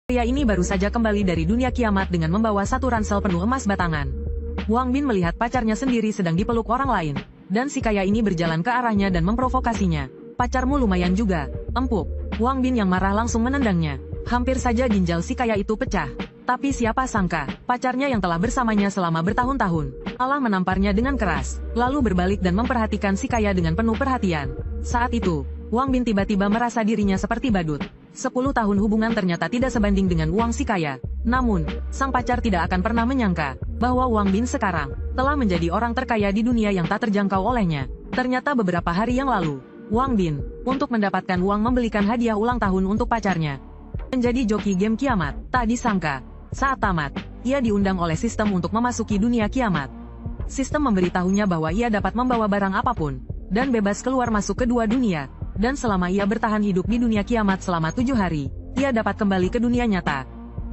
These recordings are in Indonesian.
Pria ini baru saja kembali dari dunia kiamat dengan membawa satu ransel penuh emas batangan. Wang Bin melihat pacarnya sendiri sedang dipeluk orang lain, dan si kaya ini berjalan ke arahnya dan memprovokasinya. Pacarmu lumayan juga, empuk. Wang Bin yang marah langsung menendangnya. Hampir saja ginjal si kaya itu pecah. Tapi siapa sangka, pacarnya yang telah bersamanya selama bertahun-tahun, malah menamparnya dengan keras, lalu berbalik dan memperhatikan si kaya dengan penuh perhatian. Saat itu, Wang Bin tiba-tiba merasa dirinya seperti badut. 10 tahun hubungan ternyata tidak sebanding dengan uang si kaya. Namun, sang pacar tidak akan pernah menyangka bahwa Wang Bin sekarang telah menjadi orang terkaya di dunia yang tak terjangkau olehnya. Ternyata beberapa hari yang lalu, Wang Bin, untuk mendapatkan uang membelikan hadiah ulang tahun untuk pacarnya, menjadi joki game kiamat. Tak disangka, saat tamat, ia diundang oleh sistem untuk memasuki dunia kiamat. Sistem memberitahunya bahwa ia dapat membawa barang apapun, dan bebas keluar masuk ke dua dunia. Dan selama ia bertahan hidup di dunia kiamat selama 7 hari, ia dapat kembali ke dunia nyata.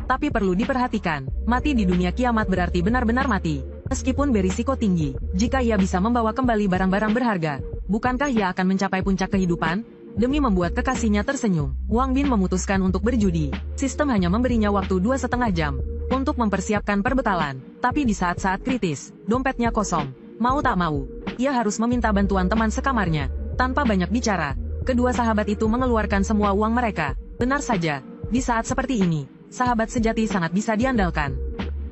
Tapi perlu diperhatikan, mati di dunia kiamat berarti benar-benar mati. Meskipun berisiko tinggi, jika ia bisa membawa kembali barang-barang berharga, bukankah ia akan mencapai puncak kehidupan? Demi membuat kekasihnya tersenyum, Wang Bin memutuskan untuk berjudi. Sistem hanya memberinya waktu 2,5 jam untuk mempersiapkan perbekalan. Tapi di saat-saat kritis, dompetnya kosong. Mau tak mau, ia harus meminta bantuan teman sekamarnya. Tanpa banyak bicara, kedua sahabat itu mengeluarkan semua uang mereka. Benar saja, di saat seperti ini, sahabat sejati sangat bisa diandalkan.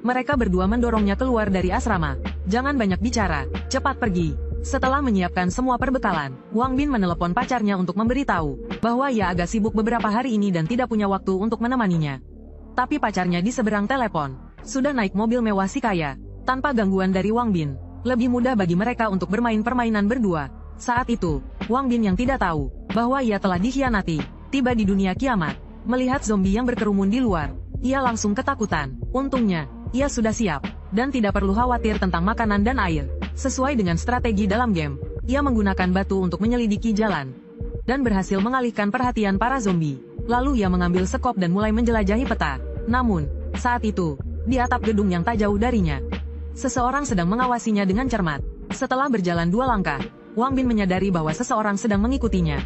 Mereka berdua mendorongnya keluar dari asrama. Jangan banyak bicara, cepat pergi. Setelah menyiapkan semua perbekalan, Wang Bin menelepon pacarnya untuk memberitahu bahwa ia agak sibuk beberapa hari ini dan tidak punya waktu untuk menemaninya. Tapi pacarnya di seberang telepon sudah naik mobil mewah si kaya. Tanpa gangguan dari Wang Bin, lebih mudah bagi mereka untuk bermain permainan berdua. Saat itu, Wang Bin yang tidak tahu bahwa ia telah dikhianati, tiba di dunia kiamat. Melihat zombie yang berkerumun di luar, ia langsung ketakutan. Untungnya, ia sudah siap, dan tidak perlu khawatir tentang makanan dan air. Sesuai dengan strategi dalam game, ia menggunakan batu untuk menyelidiki jalan, dan berhasil mengalihkan perhatian para zombie. Lalu ia mengambil sekop dan mulai menjelajahi peta. Namun, saat itu, di atap gedung yang tak jauh darinya, seseorang sedang mengawasinya dengan cermat. Setelah berjalan 2 langkah, Wang Bin menyadari bahwa seseorang sedang mengikutinya.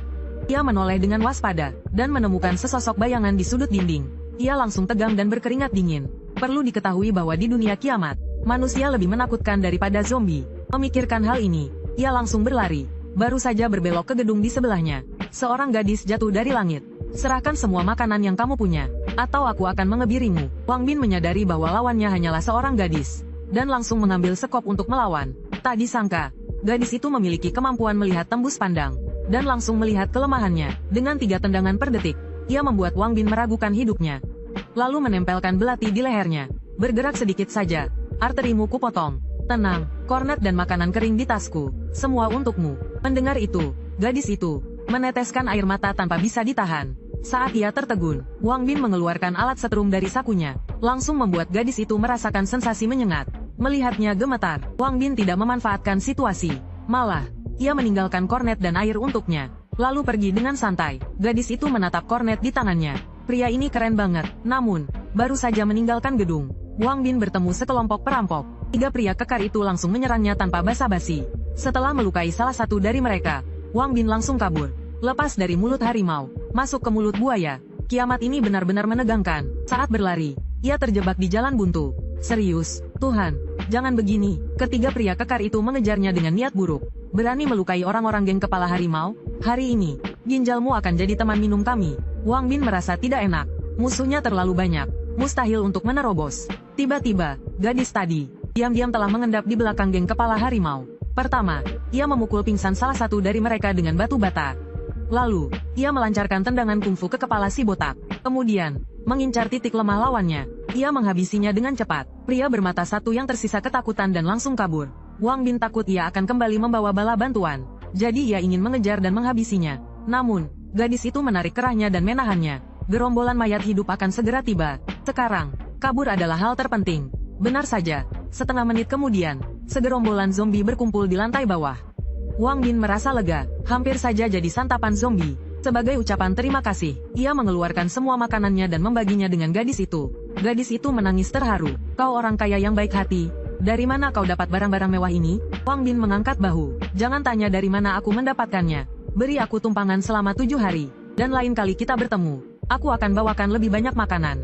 Ia menoleh dengan waspada, dan menemukan sesosok bayangan di sudut dinding. Ia langsung tegang dan berkeringat dingin. Perlu diketahui bahwa di dunia kiamat, manusia lebih menakutkan daripada zombie. Memikirkan hal ini, ia langsung berlari. Baru saja berbelok ke gedung di sebelahnya, seorang gadis jatuh dari langit. Serahkan semua makanan yang kamu punya, atau aku akan mengebirimu. Wang Bin menyadari bahwa lawannya hanyalah seorang gadis, dan langsung mengambil sekop untuk melawan. Tak disangka, gadis itu memiliki kemampuan melihat tembus pandang, dan langsung melihat kelemahannya. Dengan 3 tendangan per detik, ia membuat Wang Bin meragukan hidupnya. Lalu menempelkan belati di lehernya. Bergerak sedikit saja, arterimu kupotong. Tenang, kornet dan makanan kering di tasku, semua untukmu. Mendengar itu, gadis itu meneteskan air mata tanpa bisa ditahan. Saat ia tertegun, Wang Bin mengeluarkan alat setrum dari sakunya, langsung membuat gadis itu merasakan sensasi menyengat. Melihatnya gemetar, Wang Bin tidak memanfaatkan situasi. Malah, ia meninggalkan kornet dan air untuknya, lalu pergi dengan santai. Gadis itu menatap kornet di tangannya. Pria ini keren banget. Namun, baru saja meninggalkan gedung, Wang Bin bertemu sekelompok perampok. 3 pria kekar itu langsung menyerangnya tanpa basa-basi. Setelah melukai salah satu dari mereka, Wang Bin langsung kabur. Lepas dari mulut harimau, masuk ke mulut buaya. Kiamat ini benar-benar menegangkan. Saat berlari, ia terjebak di jalan buntu. Serius, Tuhan, jangan begini. Ketiga pria kekar itu mengejarnya dengan niat buruk. Berani melukai orang-orang geng kepala harimau? Hari ini, ginjalmu akan jadi teman minum kami. Wang Bin merasa tidak enak. Musuhnya terlalu banyak, mustahil untuk menerobos. Tiba-tiba, gadis tadi diam-diam telah mengendap di belakang geng kepala harimau. Pertama, ia memukul pingsan salah satu dari mereka dengan batu bata. Lalu, ia melancarkan tendangan kungfu ke kepala si botak. Kemudian, mengincar titik lemah lawannya. Ia menghabisinya dengan cepat. Pria bermata satu yang tersisa ketakutan dan langsung kabur. Wang Bin takut ia akan kembali membawa bala bantuan. Jadi ia ingin mengejar dan menghabisinya. Namun, gadis itu menarik kerahnya dan menahannya. Gerombolan mayat hidup akan segera tiba. Sekarang, kabur adalah hal terpenting. Benar saja, setengah menit kemudian, segerombolan zombie berkumpul di lantai bawah. Wang Bin merasa lega, hampir saja jadi santapan zombie. Sebagai ucapan terima kasih, ia mengeluarkan semua makanannya dan membaginya dengan gadis itu. Gadis itu menangis terharu. Kau orang kaya yang baik hati. Dari mana kau dapat barang-barang mewah ini? Wang Bin mengangkat bahu. Jangan tanya dari mana aku mendapatkannya. Beri aku tumpangan selama 7 hari. Dan lain kali kita bertemu, aku akan bawakan lebih banyak makanan.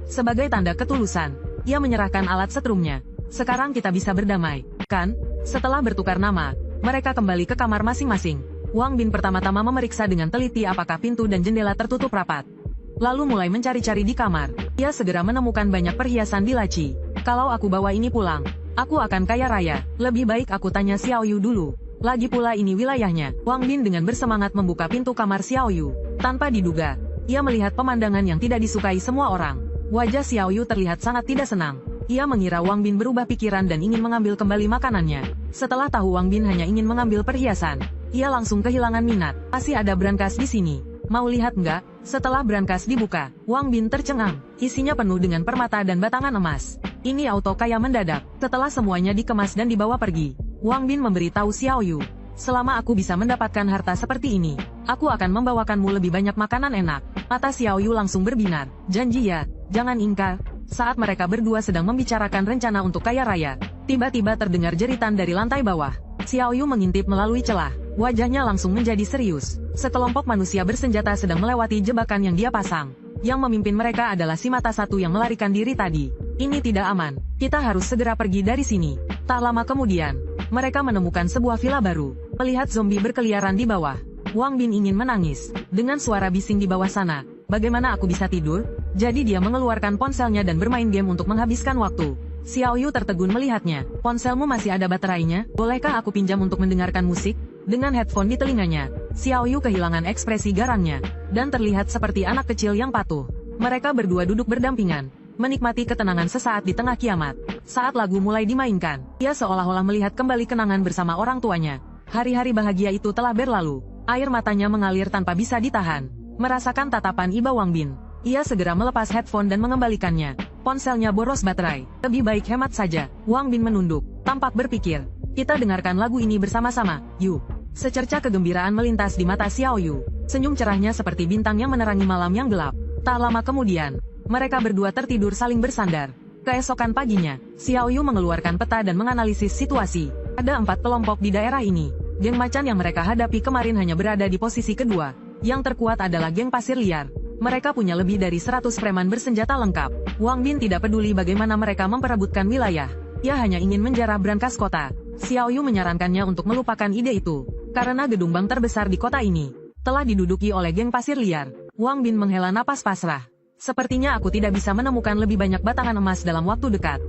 Sebagai tanda ketulusan, ia menyerahkan alat setrumnya. Sekarang kita bisa berdamai, kan? Setelah bertukar nama, mereka kembali ke kamar masing-masing. Wang Bin pertama-tama memeriksa dengan teliti apakah pintu dan jendela tertutup rapat. Lalu mulai mencari-cari di kamar. Ia segera menemukan banyak perhiasan di laci. Kalau aku bawa ini pulang, aku akan kaya raya. Lebih baik aku tanya Xiao Yu dulu. Lagi pula ini wilayahnya. Wang Bin dengan bersemangat membuka pintu kamar Xiao Yu. Tanpa diduga, ia melihat pemandangan yang tidak disukai semua orang. Wajah Xiao Yu terlihat sangat tidak senang. Ia mengira Wang Bin berubah pikiran dan ingin mengambil kembali makanannya. Setelah tahu Wang Bin hanya ingin mengambil perhiasan, ia langsung kehilangan minat. Masih ada brankas di sini. Mau lihat nggak? Setelah brankas dibuka, Wang Bin tercengang. Isinya penuh dengan permata dan batangan emas. Ini auto kaya mendadak. Setelah semuanya dikemas dan dibawa pergi, Wang Bin memberitahu Xiao Yu, selama aku bisa mendapatkan harta seperti ini, aku akan membawakanmu lebih banyak makanan enak. Mata Xiao Yu langsung berbinar. Janji ya, jangan ingkar. Saat mereka berdua sedang membicarakan rencana untuk kaya raya, tiba-tiba terdengar jeritan dari lantai bawah. Xiao Yu mengintip melalui celah. Wajahnya langsung menjadi serius. Sekelompok manusia bersenjata sedang melewati jebakan yang dia pasang. Yang memimpin mereka adalah si mata satu yang melarikan diri tadi. Ini tidak aman. Kita harus segera pergi dari sini. Tak lama kemudian, mereka menemukan sebuah villa baru. Melihat zombie berkeliaran di bawah, Wang Bin ingin menangis. Dengan suara bising di bawah sana, bagaimana aku bisa tidur? Jadi dia mengeluarkan ponselnya dan bermain game untuk menghabiskan waktu. Xiao Yu tertegun melihatnya. Ponselmu masih ada baterainya? Bolehkah aku pinjam untuk mendengarkan musik? Dengan headphone di telinganya, Xiao Yu kehilangan ekspresi garangnya, dan terlihat seperti anak kecil yang patuh. Mereka berdua duduk berdampingan, menikmati ketenangan sesaat di tengah kiamat. Saat lagu mulai dimainkan, ia seolah-olah melihat kembali kenangan bersama orang tuanya. Hari-hari bahagia itu telah berlalu. Air matanya mengalir tanpa bisa ditahan. Merasakan tatapan iba Wang Bin, ia segera melepas headphone dan mengembalikannya. Ponselnya boros baterai. Lebih baik hemat saja. Wang Bin menunduk, tampak berpikir. Kita dengarkan lagu ini bersama-sama, yuk. Secerca kegembiraan melintas di mata Xiao Yu. Senyum cerahnya seperti bintang yang menerangi malam yang gelap. Tak lama kemudian, mereka berdua tertidur saling bersandar. Keesokan paginya, Xiao Yu mengeluarkan peta dan menganalisis situasi. Ada 4 kelompok di daerah ini. Geng macan yang mereka hadapi kemarin hanya berada di posisi kedua. Yang terkuat adalah geng pasir liar. Mereka punya lebih dari 100 preman bersenjata lengkap. Wang Bin tidak peduli bagaimana mereka memperebutkan wilayah. Ia hanya ingin menjarah brankas kota. Xiao Yu menyarankannya untuk melupakan ide itu. Karena gedung bank terbesar di kota ini telah diduduki oleh geng pasir liar. Wang Bin menghela napas pasrah. Sepertinya aku tidak bisa menemukan lebih banyak batangan emas dalam waktu dekat.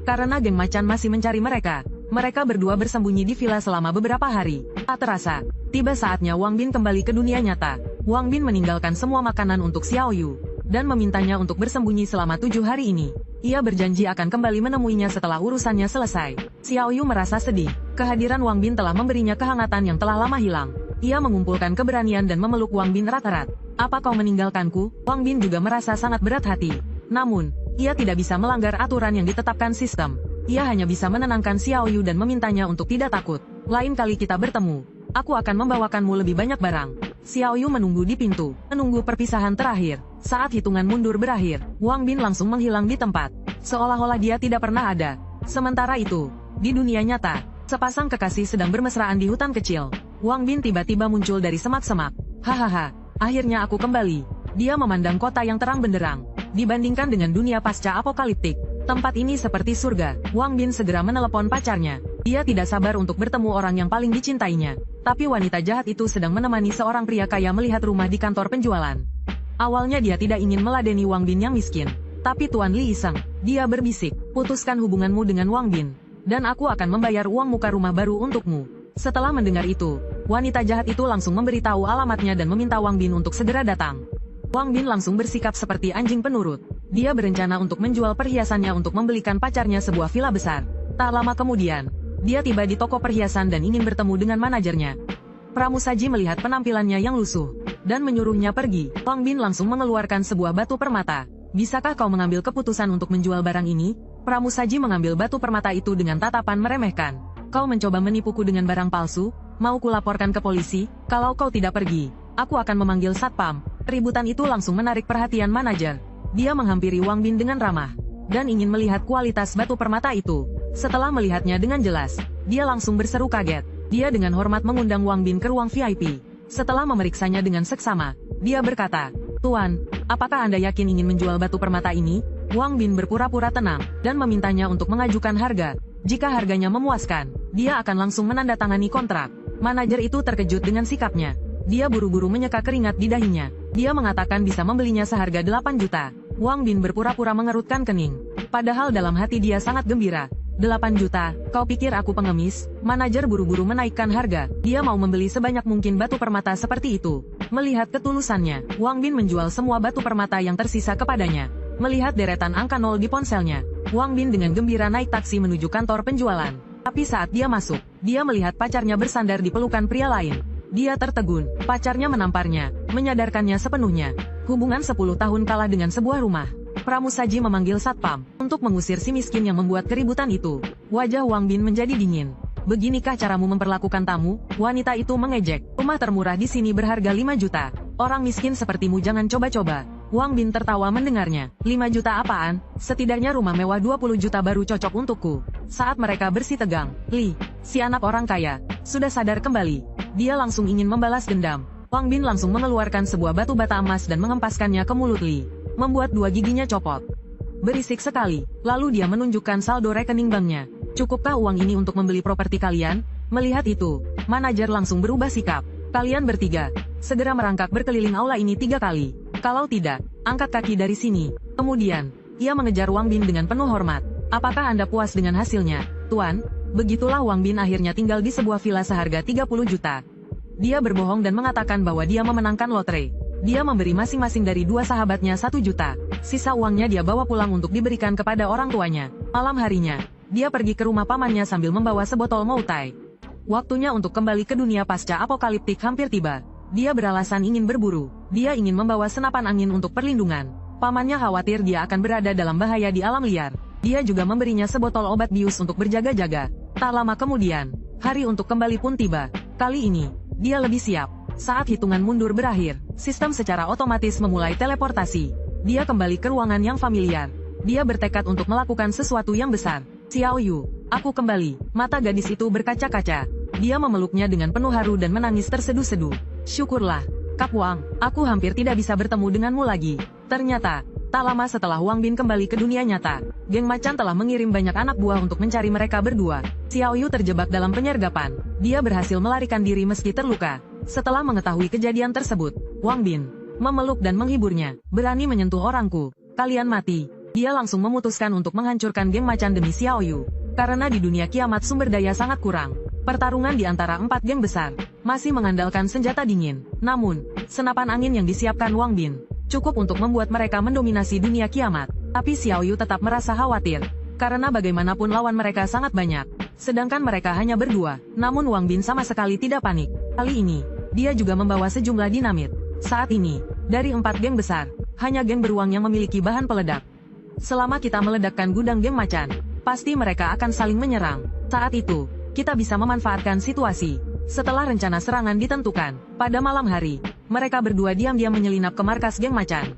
Karena geng macan masih mencari mereka. Mereka berdua bersembunyi di villa selama beberapa hari. Tak terasa, tiba saatnya Wang Bin kembali ke dunia nyata. Wang Bin meninggalkan semua makanan untuk Xiao Yu dan memintanya untuk bersembunyi selama 7 hari ini. Ia berjanji akan kembali menemuinya setelah urusannya selesai. Xiao Yu merasa sedih. Kehadiran Wang Bin telah memberinya kehangatan yang telah lama hilang. Ia mengumpulkan keberanian dan memeluk Wang Bin erat-erat. Apa kau meninggalkanku? Wang Bin juga merasa sangat berat hati. Namun, ia tidak bisa melanggar aturan yang ditetapkan sistem. Ia hanya bisa menenangkan Xiao Yu dan memintanya untuk tidak takut. Lain kali kita bertemu, aku akan membawakanmu lebih banyak barang. Xiao Yu menunggu di pintu, menunggu perpisahan terakhir. Saat hitungan mundur berakhir, Wang Bin langsung menghilang di tempat. Seolah-olah dia tidak pernah ada. Sementara itu, di dunia nyata, sepasang kekasih sedang bermesraan di hutan kecil. Wang Bin tiba-tiba muncul dari semak-semak. Hahaha, akhirnya aku kembali. Dia memandang kota yang terang benderang. Dibandingkan dengan dunia pasca apokaliptik, tempat ini seperti surga. Wang Bin segera menelepon pacarnya. Dia tidak sabar untuk bertemu orang yang paling dicintainya. Tapi wanita jahat itu sedang menemani seorang pria kaya melihat rumah di kantor penjualan. Awalnya dia tidak ingin meladeni Wang Bin yang miskin. Tapi Tuan Li iseng. Dia berbisik, putuskan hubunganmu dengan Wang Bin. Dan aku akan membayar uang muka rumah baru untukmu. Setelah mendengar itu, wanita jahat itu langsung memberitahu alamatnya dan meminta Wang Bin untuk segera datang. Wang Bin langsung bersikap seperti anjing penurut. Dia berencana untuk menjual perhiasannya untuk membelikan pacarnya sebuah villa besar. Tak lama kemudian, dia tiba di toko perhiasan dan ingin bertemu dengan manajernya. Pramusaji melihat penampilannya yang lusuh dan menyuruhnya pergi. Wang Bin langsung mengeluarkan sebuah batu permata. Bisakah kau mengambil keputusan untuk menjual barang ini? Pramusaji mengambil batu permata itu dengan tatapan meremehkan. Kau mencoba menipuku dengan barang palsu? Mau kulaporkan ke polisi? Kalau kau tidak pergi, aku akan memanggil satpam. Keributan itu langsung menarik perhatian manajer. Dia menghampiri Wang Bin dengan ramah dan ingin melihat kualitas batu permata itu. Setelah melihatnya dengan jelas, dia langsung berseru kaget. Dia dengan hormat mengundang Wang Bin ke ruang VIP. Setelah memeriksanya dengan seksama, dia berkata, "Tuan, apakah Anda yakin ingin menjual batu permata ini?" Wang Bin berpura-pura tenang, dan memintanya untuk mengajukan harga. Jika harganya memuaskan, dia akan langsung menandatangani kontrak. Manajer itu terkejut dengan sikapnya. Dia buru-buru menyeka keringat di dahinya. Dia mengatakan bisa membelinya seharga 8 juta. Wang Bin berpura-pura mengerutkan kening. Padahal dalam hati dia sangat gembira. 8 juta, kau pikir aku pengemis? Manajer buru-buru menaikkan harga. Dia mau membeli sebanyak mungkin batu permata seperti itu. Melihat ketulusannya, Wang Bin menjual semua batu permata yang tersisa kepadanya. Melihat deretan angka 0 di ponselnya, Wang Bin dengan gembira naik taksi menuju kantor penjualan. Tapi saat dia masuk, dia melihat pacarnya bersandar di pelukan pria lain. Dia tertegun, pacarnya menamparnya, menyadarkannya sepenuhnya. Hubungan 10 tahun kalah dengan sebuah rumah. Pramusaji memanggil satpam untuk mengusir si miskin yang membuat keributan itu. Wajah Wang Bin menjadi dingin. Beginikah caramu memperlakukan tamu? Wanita itu mengejek. Rumah termurah di sini berharga 5 juta. Orang miskin sepertimu jangan coba-coba. Wang Bin tertawa mendengarnya. 5 juta apaan? Setidaknya rumah mewah 20 juta baru cocok untukku. Saat mereka bersih tegang, Li, si anak orang kaya, sudah sadar kembali. Dia langsung ingin membalas dendam. Wang Bin langsung mengeluarkan sebuah batu bata emas dan mengempaskannya ke mulut Li. Membuat dua giginya copot. Berisik sekali. Lalu dia menunjukkan saldo rekening banknya. Cukupkah uang ini untuk membeli properti kalian? Melihat itu, manajer langsung berubah sikap. Kalian bertiga, segera merangkak berkeliling aula ini 3 kali. Kalau tidak, angkat kaki dari sini. Kemudian, ia mengejar Wang Bin dengan penuh hormat. Apakah Anda puas dengan hasilnya, Tuan? Begitulah Wang Bin akhirnya tinggal di sebuah villa seharga 30 juta. Dia berbohong dan mengatakan bahwa dia memenangkan lotre. Dia memberi masing-masing dari 2 sahabatnya 1 juta. Sisa uangnya dia bawa pulang untuk diberikan kepada orang tuanya. Malam harinya, dia pergi ke rumah pamannya sambil membawa sebotol moutai. Waktunya untuk kembali ke dunia pasca apokaliptik hampir tiba. Dia beralasan ingin berburu. Dia ingin membawa senapan angin untuk perlindungan. Pamannya khawatir dia akan berada dalam bahaya di alam liar. Dia juga memberinya sebotol obat bius untuk berjaga-jaga. Tak lama kemudian, hari untuk kembali pun tiba. Kali ini, dia lebih siap. Saat hitungan mundur berakhir, sistem secara otomatis memulai teleportasi. Dia kembali ke ruangan yang familiar. Dia bertekad untuk melakukan sesuatu yang besar. Xiao Yu, aku kembali. Mata gadis itu berkaca-kaca. Dia memeluknya dengan penuh haru dan menangis terseduh-seduh. Syukurlah, Kap Wang, aku hampir tidak bisa bertemu denganmu lagi. Ternyata, tak lama setelah Wang Bin kembali ke dunia nyata, geng macan telah mengirim banyak anak buah untuk mencari mereka berdua. Xiao Yu terjebak dalam penyergapan. Dia berhasil melarikan diri meski terluka. Setelah mengetahui kejadian tersebut, Wang Bin memeluk dan menghiburnya. Berani menyentuh orangku, kalian mati. Dia langsung memutuskan untuk menghancurkan geng macan demi Xiao Yu. Karena di dunia kiamat sumber daya sangat kurang. Pertarungan di antara 4 geng besar masih mengandalkan senjata dingin. Namun, senapan angin yang disiapkan Wang Bin cukup untuk membuat mereka mendominasi dunia kiamat. Tapi Xiao Yu tetap merasa khawatir. Karena bagaimanapun lawan mereka sangat banyak. Sedangkan mereka hanya berdua. Namun Wang Bin sama sekali tidak panik. Kali ini, dia juga membawa sejumlah dinamit. Saat ini, dari 4 geng besar, hanya geng beruang yang memiliki bahan peledak. Selama kita meledakkan gudang geng macan, pasti mereka akan saling menyerang. Saat itu, kita bisa memanfaatkan situasi. Setelah rencana serangan ditentukan, pada malam hari, mereka berdua diam-diam menyelinap ke markas geng macan.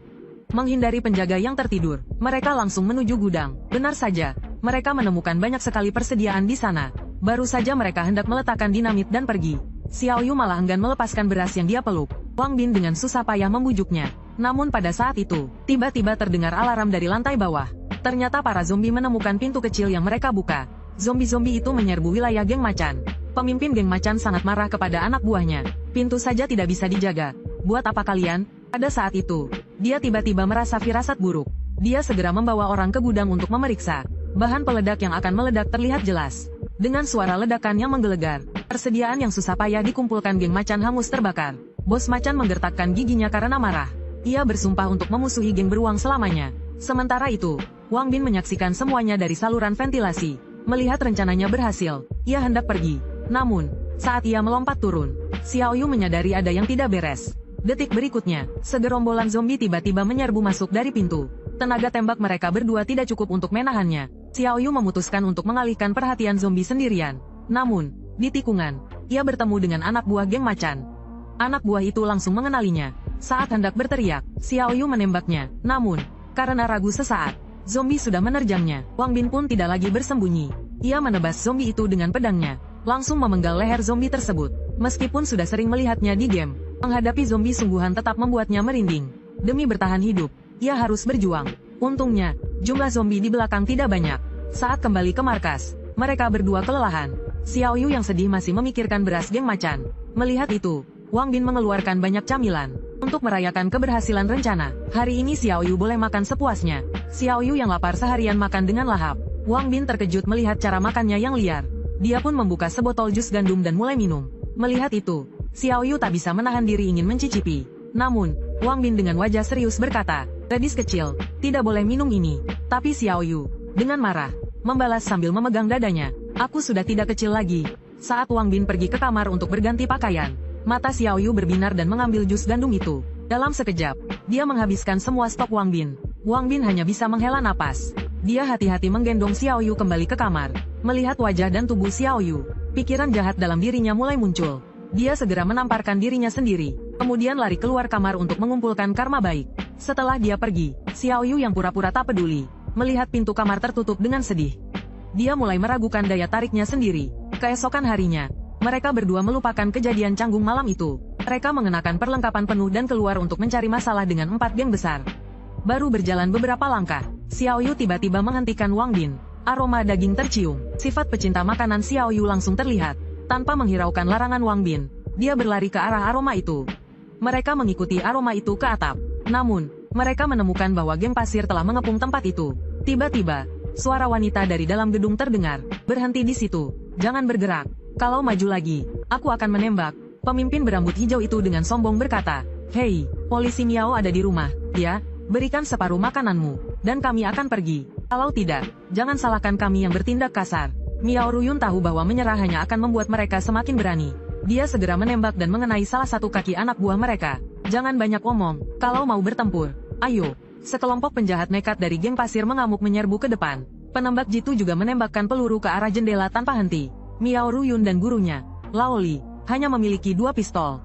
Menghindari penjaga yang tertidur, mereka langsung menuju gudang. Benar saja, mereka menemukan banyak sekali persediaan di sana. Baru saja mereka hendak meletakkan dinamit dan pergi. Xiao Yu malah enggan melepaskan beras yang dia peluk. Wang Bin dengan susah payah membujuknya. Namun pada saat itu, tiba-tiba terdengar alarm dari lantai bawah. Ternyata para zombie menemukan pintu kecil yang mereka buka. Zombie-zombie itu menyerbu wilayah geng macan. Pemimpin geng macan sangat marah kepada anak buahnya. Pintu saja tidak bisa dijaga. Buat apa kalian? Pada saat itu, dia tiba-tiba merasa firasat buruk. Dia segera membawa orang ke gudang untuk memeriksa. Bahan peledak yang akan meledak terlihat jelas. Dengan suara ledakan yang menggelegar, persediaan yang susah payah dikumpulkan geng macan hangus terbakar. Bos macan menggertakkan giginya karena marah. Ia bersumpah untuk memusuhi geng beruang selamanya. Sementara itu, Wang Bin menyaksikan semuanya dari saluran ventilasi. Melihat rencananya berhasil, ia hendak pergi. Namun, saat ia melompat turun, Xiao Yu menyadari ada yang tidak beres. Detik berikutnya, segerombolan zombie tiba-tiba menyerbu masuk dari pintu. Tenaga tembak mereka berdua tidak cukup untuk menahannya. Xiao Yu memutuskan untuk mengalihkan perhatian zombie sendirian. Namun, di tikungan, ia bertemu dengan anak buah geng macan. Anak buah itu langsung mengenalinya. Saat hendak berteriak, Xiao Yu menembaknya. Namun, karena ragu sesaat, zombie sudah menerjangnya. Wang Bin pun tidak lagi bersembunyi. Ia menebas zombie itu dengan pedangnya, langsung memenggal leher zombie tersebut. Meskipun sudah sering melihatnya di game, menghadapi zombie sungguhan tetap membuatnya merinding. Demi bertahan hidup, ia harus berjuang. Untungnya, jumlah zombie di belakang tidak banyak. Saat kembali ke markas, mereka berdua kelelahan. Xiao Yu yang sedih masih memikirkan beras geng macan. Melihat itu, Wang Bin mengeluarkan banyak camilan. Untuk merayakan keberhasilan rencana, hari ini Xiao Yu boleh makan sepuasnya. Xiao Yu yang lapar seharian makan dengan lahap. Wang Bin terkejut melihat cara makannya yang liar. Dia pun membuka sebotol jus gandum dan mulai minum. Melihat itu, Xiao Yu tak bisa menahan diri ingin mencicipi. Namun, Wang Bin dengan wajah serius berkata, "Gadis kecil, tidak boleh minum ini." Tapi Xiao Yu, dengan marah, membalas sambil memegang dadanya, "Aku sudah tidak kecil lagi." Saat Wang Bin pergi ke kamar untuk berganti pakaian, mata Xiao Yu berbinar dan mengambil jus gandum itu. Dalam sekejap, dia menghabiskan semua stok Wang Bin. Wang Bin hanya bisa menghela napas. Dia hati-hati menggendong Xiao Yu kembali ke kamar. Melihat wajah dan tubuh Xiao Yu, pikiran jahat dalam dirinya mulai muncul. Dia segera menamparkan dirinya sendiri, kemudian lari keluar kamar untuk mengumpulkan karma baik. Setelah dia pergi, Xiao Yu yang pura-pura tak peduli, melihat pintu kamar tertutup dengan sedih. Dia mulai meragukan daya tariknya sendiri. Keesokan harinya, mereka berdua melupakan kejadian canggung malam itu. Mereka mengenakan perlengkapan penuh dan keluar untuk mencari masalah dengan 4 geng besar. Baru berjalan beberapa langkah, Xiao Yu tiba-tiba menghentikan Wang Bin. Aroma daging tercium. Sifat pecinta makanan Xiao Yu langsung terlihat. Tanpa menghiraukan larangan Wang Bin, dia berlari ke arah aroma itu. Mereka mengikuti aroma itu ke atap. Namun, mereka menemukan bahwa geng pasir telah mengepung tempat itu. Tiba-tiba, suara wanita dari dalam gedung terdengar. "Berhenti di situ. Jangan bergerak. Kalau maju lagi, aku akan menembak." Pemimpin berambut hijau itu dengan sombong berkata, "Hei, polisi Miao ada di rumah, ya? Berikan separuh makananmu, dan kami akan pergi. Kalau tidak, jangan salahkan kami yang bertindak kasar." Miao Ruyun tahu bahwa menyerah hanya akan membuat mereka semakin berani. Dia segera menembak dan mengenai salah satu kaki anak buah mereka. "Jangan banyak omong, kalau mau bertempur. Ayo." Sekelompok penjahat nekat dari geng pasir mengamuk menyerbu ke depan. Penembak jitu juga menembakkan peluru ke arah jendela tanpa henti. Miao Ruyun dan gurunya, Lao Li, hanya memiliki 2 pistol.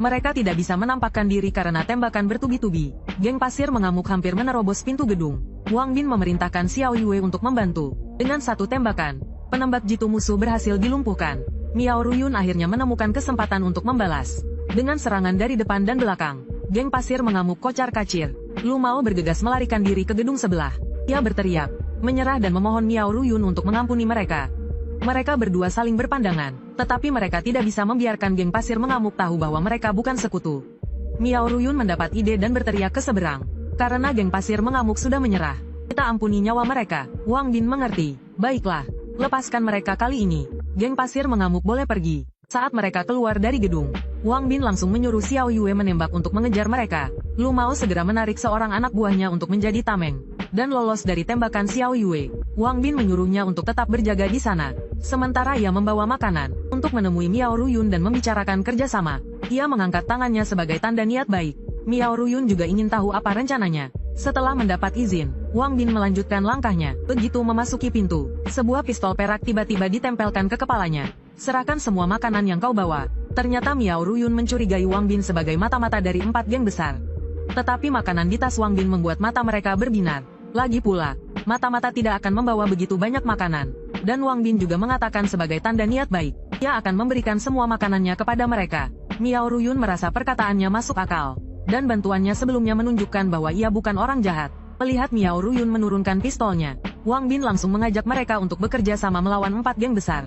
Mereka tidak bisa menampakkan diri karena tembakan bertubi-tubi. Geng pasir mengamuk hampir menerobos pintu gedung. Wang Bin memerintahkan Xiao Yue untuk membantu. Dengan satu tembakan, penembak jitu musuh berhasil dilumpuhkan. Miao Ruyun akhirnya menemukan kesempatan untuk membalas. Dengan serangan dari depan dan belakang, geng pasir mengamuk kocar-kacir. Lu Mao bergegas melarikan diri ke gedung sebelah. Ia berteriak, menyerah dan memohon Miao Ruyun untuk mengampuni mereka. Mereka berdua saling berpandangan, tetapi mereka tidak bisa membiarkan geng pasir mengamuk tahu bahwa mereka bukan sekutu. Miao Ruyun mendapat ide dan berteriak ke seberang. Karena geng pasir mengamuk sudah menyerah, kita ampuni nyawa mereka. Wang Bin mengerti. Baiklah, lepaskan mereka kali ini. Geng pasir mengamuk boleh pergi. Saat mereka keluar dari gedung, Wang Bin langsung menyuruh Xiao Yue menembak untuk mengejar mereka. Lu Mao segera menarik seorang anak buahnya untuk menjadi tameng, dan lolos dari tembakan Xiao Yue. Wang Bin menyuruhnya untuk tetap berjaga di sana. Sementara ia membawa makanan, untuk menemui Miao Ruyun dan membicarakan kerjasama. Ia mengangkat tangannya sebagai tanda niat baik. Miao Ruyun juga ingin tahu apa rencananya. Setelah mendapat izin, Wang Bin melanjutkan langkahnya. Begitu memasuki pintu, sebuah pistol perak tiba-tiba ditempelkan ke kepalanya. "Serahkan semua makanan yang kau bawa." Ternyata Miao Ruyun mencurigai Wang Bin sebagai mata-mata dari 4 geng besar. Tetapi makanan di tas Wang Bin membuat mata mereka berbinar. Lagi pula, mata-mata tidak akan membawa begitu banyak makanan. Dan Wang Bin juga mengatakan sebagai tanda niat baik, ia akan memberikan semua makanannya kepada mereka. Miao Ruyun merasa perkataannya masuk akal. Dan bantuannya sebelumnya menunjukkan bahwa ia bukan orang jahat. Melihat Miao Ruyun menurunkan pistolnya, Wang Bin langsung mengajak mereka untuk bekerja sama melawan 4 geng besar.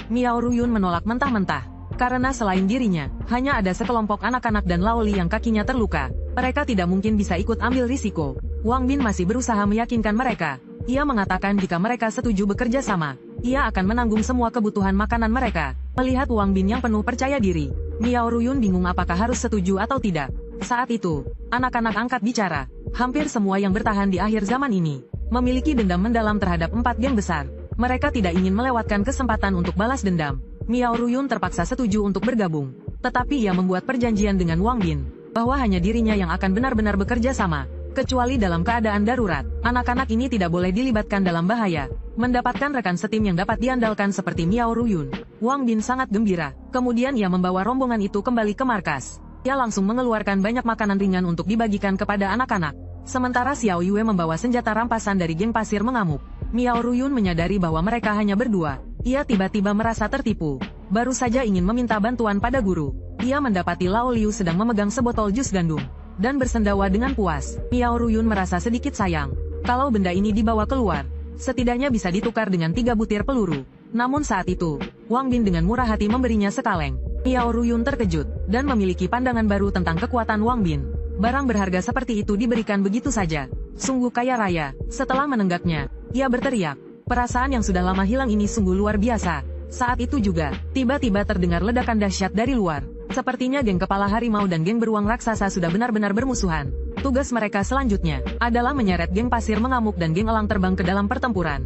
Miao Ruyun menolak mentah-mentah. Karena selain dirinya, hanya ada sekelompok anak-anak dan Lao Li yang kakinya terluka. Mereka tidak mungkin bisa ikut ambil risiko. Wang Bin masih berusaha meyakinkan mereka. Ia mengatakan jika mereka setuju bekerja sama, ia akan menanggung semua kebutuhan makanan mereka. Melihat Wang Bin yang penuh percaya diri, Miao Ruyun bingung apakah harus setuju atau tidak. Saat itu, anak-anak angkat bicara. Hampir semua yang bertahan di akhir zaman ini memiliki dendam mendalam terhadap 4 geng besar. Mereka tidak ingin melewatkan kesempatan untuk balas dendam. Miao Ruyun terpaksa setuju untuk bergabung. Tetapi ia membuat perjanjian dengan Wang Bin, bahwa hanya dirinya yang akan benar-benar bekerja sama. Kecuali dalam keadaan darurat, anak-anak ini tidak boleh dilibatkan dalam bahaya. Mendapatkan rekan setim yang dapat diandalkan seperti Miao Ruyun, Wang Bin sangat gembira. Kemudian ia membawa rombongan itu kembali ke markas. Ia langsung mengeluarkan banyak makanan ringan untuk dibagikan kepada anak-anak. Sementara Xiao Yue membawa senjata rampasan dari geng pasir mengamuk. Miao Ruyun menyadari bahwa mereka hanya berdua. Ia tiba-tiba merasa tertipu. Baru saja ingin meminta bantuan pada guru. Ia mendapati Lao Liu sedang memegang sebotol jus gandum dan bersendawa dengan puas. Miao Ruyun merasa sedikit sayang. Kalau benda ini dibawa keluar, setidaknya bisa ditukar dengan 3 butir peluru. Namun saat itu, Wang Bin dengan murah hati memberinya sekaleng. Miao Ruyun terkejut, dan memiliki pandangan baru tentang kekuatan Wang Bin. Barang berharga seperti itu diberikan begitu saja. Sungguh kaya raya. Setelah menenggaknya, ia berteriak. Perasaan yang sudah lama hilang ini sungguh luar biasa. Saat itu juga, tiba-tiba terdengar ledakan dahsyat dari luar. Sepertinya geng kepala harimau dan geng beruang raksasa sudah benar-benar bermusuhan. Tugas mereka selanjutnya adalah menyeret geng pasir mengamuk dan geng elang terbang ke dalam pertempuran.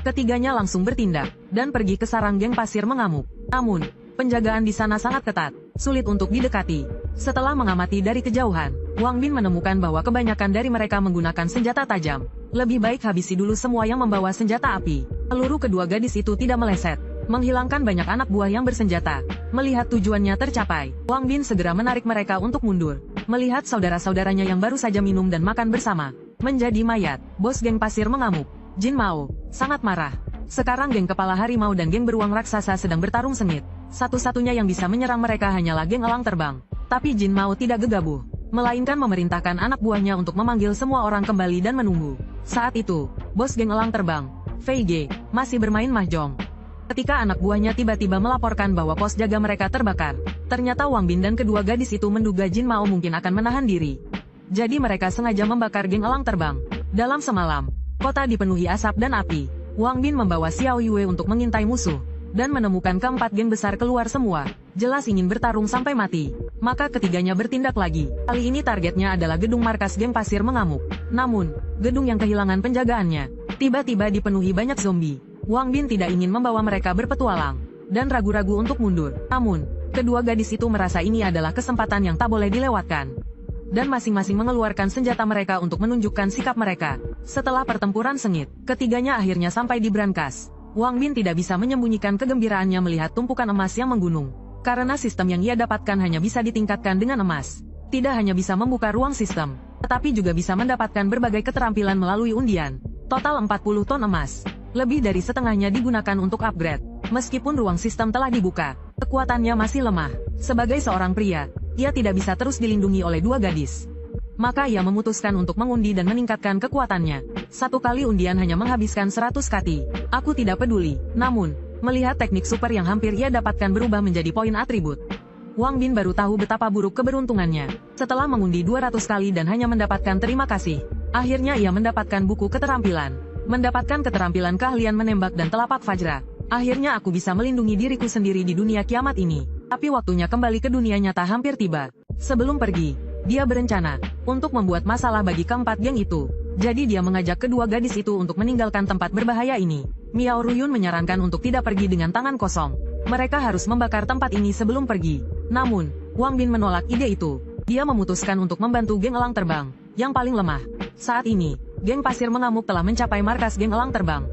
Ketiganya langsung bertindak dan pergi ke sarang geng pasir mengamuk. Namun, penjagaan di sana sangat ketat, sulit untuk didekati. Setelah mengamati dari kejauhan, Wang Bin menemukan bahwa kebanyakan dari mereka menggunakan senjata tajam. Lebih baik habisi dulu semua yang membawa senjata api. Peluru kedua gadis itu tidak meleset, menghilangkan banyak anak buah yang bersenjata. Melihat tujuannya tercapai, Wang Bin segera menarik mereka untuk mundur. Melihat saudara-saudaranya yang baru saja minum dan makan bersama menjadi mayat, bos geng pasir mengamuk, Jin Mao, sangat marah. Sekarang geng kepala harimau dan geng beruang raksasa sedang bertarung sengit. Satu-satunya yang bisa menyerang mereka hanyalah geng elang terbang. Tapi Jin Mao tidak gegabah, melainkan memerintahkan anak buahnya untuk memanggil semua orang kembali dan menunggu. Saat itu, bos geng elang terbang, Fei Ge, masih bermain mahjong. Ketika anak buahnya tiba-tiba melaporkan bahwa pos jaga mereka terbakar, ternyata Wang Bin dan kedua gadis itu menduga Jin Mao mungkin akan menahan diri. Jadi mereka sengaja membakar geng elang terbang. Dalam semalam, kota dipenuhi asap dan api. Wang Bin membawa Xiao Yue untuk mengintai musuh, dan menemukan keempat geng besar keluar semua. Jelas ingin bertarung sampai mati. Maka ketiganya bertindak lagi. Kali ini targetnya adalah gedung markas geng pasir mengamuk. Namun, gedung yang kehilangan penjagaannya, tiba-tiba dipenuhi banyak zombie. Wang Bin tidak ingin membawa mereka berpetualang, dan ragu-ragu untuk mundur. Namun, kedua gadis itu merasa ini adalah kesempatan yang tak boleh dilewatkan. Dan masing-masing mengeluarkan senjata mereka untuk menunjukkan sikap mereka. Setelah pertempuran sengit, ketiganya akhirnya sampai di brankas. Wang Bin tidak bisa menyembunyikan kegembiraannya melihat tumpukan emas yang menggunung. Karena sistem yang ia dapatkan hanya bisa ditingkatkan dengan emas. Tidak hanya bisa membuka ruang sistem, tetapi juga bisa mendapatkan berbagai keterampilan melalui undian. Total 40 ton emas. Lebih dari setengahnya digunakan untuk upgrade. Meskipun ruang sistem telah dibuka, kekuatannya masih lemah. Sebagai seorang pria, ia tidak bisa terus dilindungi oleh dua gadis. Maka ia memutuskan untuk mengundi dan meningkatkan kekuatannya. Satu kali undian hanya menghabiskan 100 kati. Aku tidak peduli. Namun, melihat teknik super yang hampir ia dapatkan berubah menjadi poin atribut, Wang Bin baru tahu betapa buruk keberuntungannya. Setelah mengundi 200 kali dan hanya mendapatkan terima kasih, akhirnya ia mendapatkan buku keterampilan. Mendapatkan keterampilan keahlian menembak dan telapak fajra. Akhirnya aku bisa melindungi diriku sendiri di dunia kiamat ini. Tapi waktunya kembali ke dunia nyata hampir tiba. Sebelum pergi, dia berencana untuk membuat masalah bagi keempat geng itu. Jadi dia mengajak kedua gadis itu untuk meninggalkan tempat berbahaya ini. Miao Ruyun menyarankan untuk tidak pergi dengan tangan kosong. Mereka harus membakar tempat ini sebelum pergi. Namun, Wang Bin menolak ide itu. Dia memutuskan untuk membantu geng elang terbang yang paling lemah. Saat ini, geng pasir mengamuk telah mencapai markas geng elang terbang.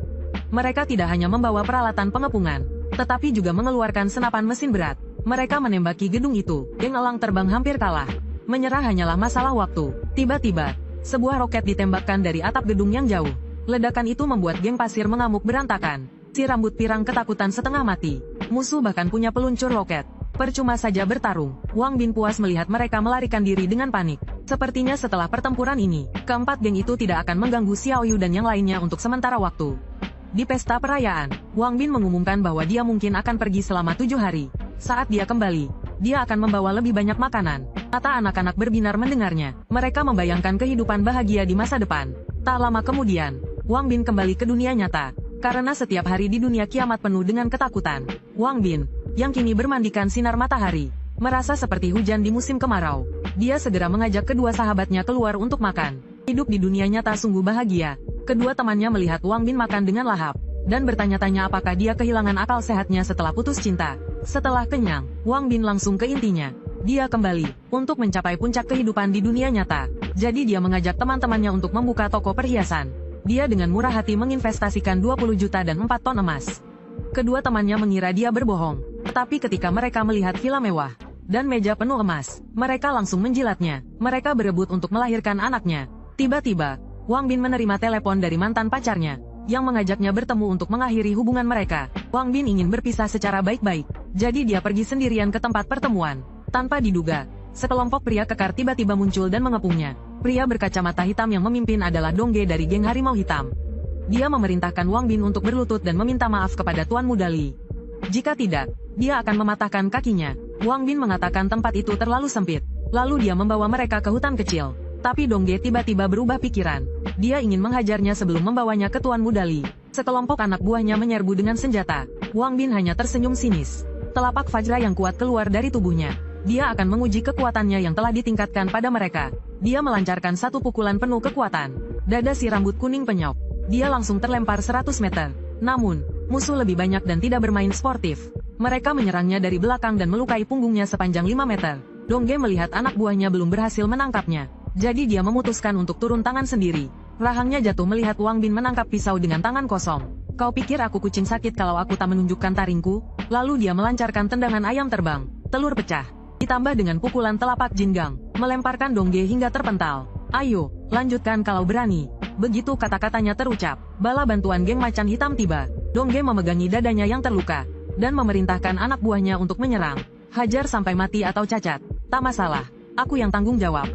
Mereka tidak hanya membawa peralatan pengepungan, tetapi juga mengeluarkan senapan mesin berat. Mereka menembaki gedung itu. Geng elang terbang hampir kalah. Menyerah hanyalah masalah waktu. Tiba-tiba, sebuah roket ditembakkan dari atap gedung yang jauh. Ledakan itu membuat geng pasir mengamuk berantakan. Si rambut pirang ketakutan setengah mati. Musuh bahkan punya peluncur roket. Percuma saja bertarung. Wang Bin puas melihat mereka melarikan diri dengan panik. Sepertinya setelah pertempuran ini, keempat geng itu tidak akan mengganggu Xiao Yu dan yang lainnya untuk sementara waktu. Di pesta perayaan, Wang Bin mengumumkan bahwa dia mungkin akan pergi selama 7 hari. Saat dia kembali, dia akan membawa lebih banyak makanan. Mata anak-anak berbinar mendengarnya. Mereka membayangkan kehidupan bahagia di masa depan. Tak lama kemudian, Wang Bin kembali ke dunia nyata. Karena setiap hari di dunia kiamat penuh dengan ketakutan, Wang Bin, yang kini bermandikan sinar matahari, merasa seperti hujan di musim kemarau. Dia segera mengajak kedua sahabatnya keluar untuk makan. Hidup di dunia nyata sungguh bahagia. Kedua temannya melihat Wang Bin makan dengan lahap, dan bertanya-tanya apakah dia kehilangan akal sehatnya setelah putus cinta. Setelah kenyang, Wang Bin langsung ke intinya. Dia kembali untuk mencapai puncak kehidupan di dunia nyata. Jadi dia mengajak teman-temannya untuk membuka toko perhiasan. Dia dengan murah hati menginvestasikan 20 juta dan 4 ton emas. Kedua temannya mengira dia berbohong. Tetapi ketika mereka melihat villa mewah dan meja penuh emas, mereka langsung menjilatnya. Mereka berebut untuk melahirkan anaknya. Tiba-tiba, Wang Bin menerima telepon dari mantan pacarnya, yang mengajaknya bertemu untuk mengakhiri hubungan mereka. Wang Bin ingin berpisah secara baik-baik, jadi dia pergi sendirian ke tempat pertemuan. Tanpa diduga, sekelompok pria kekar tiba-tiba muncul dan mengepungnya. Pria berkacamata hitam yang memimpin adalah Dongge dari geng Harimau Hitam. Dia memerintahkan Wang Bin untuk berlutut dan meminta maaf kepada Tuan Muda Li. Jika tidak, dia akan mematahkan kakinya. Wang Bin mengatakan tempat itu terlalu sempit. Lalu dia membawa mereka ke hutan kecil. Tapi Dongge tiba-tiba berubah pikiran. Dia ingin menghajarnya sebelum membawanya ke Tuan Muda Li. Sekelompok anak buahnya menyerbu dengan senjata. Wang Bin hanya tersenyum sinis. Telapak Fajra yang kuat keluar dari tubuhnya. Dia akan menguji kekuatannya yang telah ditingkatkan pada mereka. Dia melancarkan satu pukulan penuh kekuatan. Dada si rambut kuning penyok. Dia langsung terlempar 100 meter. Namun, musuh lebih banyak dan tidak bermain sportif. Mereka menyerangnya dari belakang dan melukai punggungnya sepanjang 5 meter. Dongge melihat anak buahnya belum berhasil menangkapnya. Jadi dia memutuskan untuk turun tangan sendiri. Rahangnya jatuh melihat Wang Bin menangkap pisau dengan tangan kosong. Kau pikir aku kucing sakit kalau aku tak menunjukkan taringku? Lalu dia melancarkan tendangan ayam terbang. Telur pecah. Ditambah dengan pukulan telapak Jinggang, melemparkan Dongge hingga terpental. Ayo, lanjutkan kalau berani. Begitu kata-katanya terucap, bala bantuan geng macan hitam tiba. Dongge memegangi dadanya yang terluka, dan memerintahkan anak buahnya untuk menyerang. Hajar sampai mati atau cacat. Tak masalah, aku yang tanggung jawab.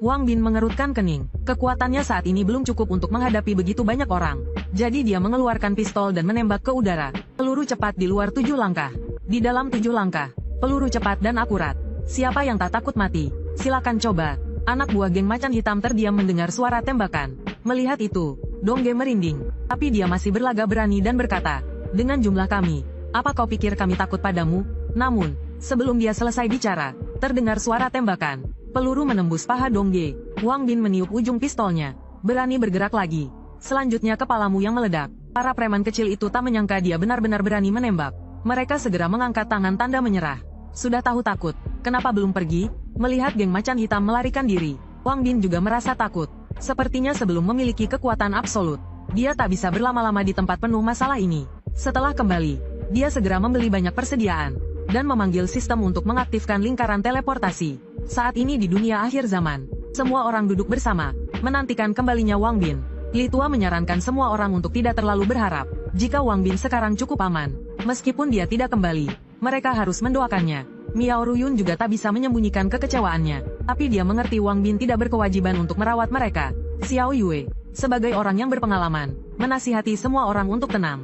Wang Bin mengerutkan kening. Kekuatannya saat ini belum cukup untuk menghadapi begitu banyak orang. Jadi dia mengeluarkan pistol dan menembak ke udara. Peluru cepat di luar 7 langkah. Di dalam 7 langkah. Peluru cepat dan akurat. Siapa yang tak takut mati? Silakan coba. Anak buah geng macan hitam terdiam mendengar suara tembakan. Melihat itu, Dongge merinding. Tapi dia masih berlagak berani dan berkata, dengan jumlah kami, apa kau pikir kami takut padamu? Namun, sebelum dia selesai bicara, terdengar suara tembakan. Peluru menembus paha Dongge. Wang Bin meniup ujung pistolnya. Berani bergerak lagi. Selanjutnya kepalamu yang meledak. Para preman kecil itu tak menyangka dia benar-benar berani menembak. Mereka segera mengangkat tangan tanda menyerah. Sudah tahu takut, kenapa belum pergi? Melihat geng macan hitam melarikan diri, Wang Bin juga merasa takut. Sepertinya sebelum memiliki kekuatan absolut, dia tak bisa berlama-lama di tempat penuh masalah ini. Setelah kembali, dia segera membeli banyak persediaan, dan memanggil sistem untuk mengaktifkan lingkaran teleportasi. Saat ini di dunia akhir zaman, semua orang duduk bersama, menantikan kembalinya Wang Bin. Li Tua menyarankan semua orang untuk tidak terlalu berharap, jika Wang Bin sekarang cukup aman. Meskipun dia tidak kembali, mereka harus mendoakannya. Miao Ruyun juga tak bisa menyembunyikan kekecewaannya, tapi dia mengerti Wang Bin tidak berkewajiban untuk merawat mereka. Xiao Yue, sebagai orang yang berpengalaman, menasihati semua orang untuk tenang.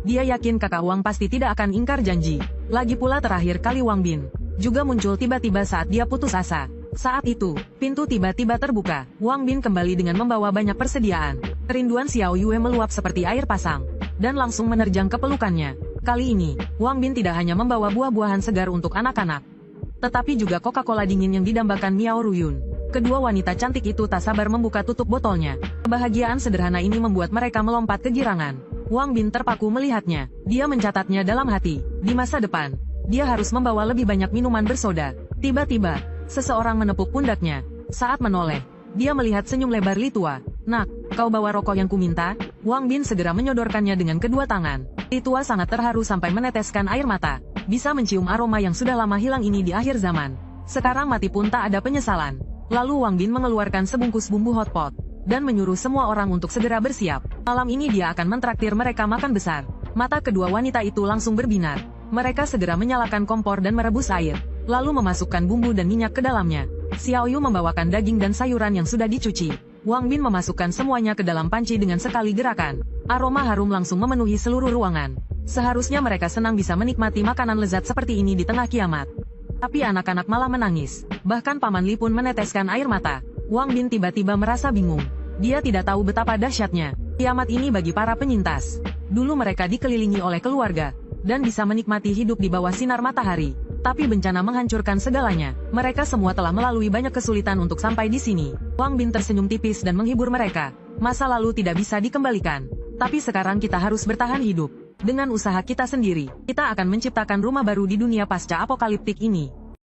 Dia yakin kakak Wang pasti tidak akan ingkar janji. Lagi pula terakhir kali Wang Bin juga muncul tiba-tiba saat dia putus asa. Saat itu, pintu tiba-tiba terbuka. Wang Bin kembali dengan membawa banyak persediaan. Kerinduan Xiao Yue meluap seperti air pasang, dan langsung menerjang ke pelukannya. Kali ini, Wang Bin tidak hanya membawa buah-buahan segar untuk anak-anak, tetapi juga Coca-Cola dingin yang didambakan Miao Ruyun. Kedua wanita cantik itu tak sabar membuka tutup botolnya. Kebahagiaan sederhana ini membuat mereka melompat kegirangan. Wang Bin terpaku melihatnya. Dia mencatatnya dalam hati. Di masa depan, dia harus membawa lebih banyak minuman bersoda. Tiba-tiba, seseorang menepuk pundaknya. Saat menoleh, dia melihat senyum lebar Li Tua. Nak, kau bawa rokok yang kuminta? Wang Bin segera menyodorkannya dengan kedua tangan. Li Tua sangat terharu sampai meneteskan air mata. Bisa mencium aroma yang sudah lama hilang ini di akhir zaman. Sekarang mati pun tak ada penyesalan. Lalu Wang Bin mengeluarkan sebungkus bumbu hotpot, dan menyuruh semua orang untuk segera bersiap. Malam ini dia akan mentraktir mereka makan besar. Mata kedua wanita itu langsung berbinar. Mereka segera menyalakan kompor dan merebus air, lalu memasukkan bumbu dan minyak ke dalamnya. Xiao Yu membawakan daging dan sayuran yang sudah dicuci. Wang Bin memasukkan semuanya ke dalam panci dengan sekali gerakan. Aroma harum langsung memenuhi seluruh ruangan. Seharusnya mereka senang bisa menikmati makanan lezat seperti ini di tengah kiamat. Tapi anak-anak malah menangis. Bahkan Paman Li pun meneteskan air mata. Wang Bin tiba-tiba merasa bingung. Dia tidak tahu betapa dahsyatnya kiamat ini bagi para penyintas. Dulu mereka dikelilingi oleh keluarga, dan bisa menikmati hidup di bawah sinar matahari. Tapi bencana menghancurkan segalanya. Mereka semua telah melalui banyak kesulitan untuk sampai di sini. Wang Bin tersenyum tipis dan menghibur mereka. Masa lalu tidak bisa dikembalikan. Tapi sekarang kita harus bertahan hidup. Dengan usaha kita sendiri, kita akan menciptakan rumah baru di dunia pasca apokaliptik ini.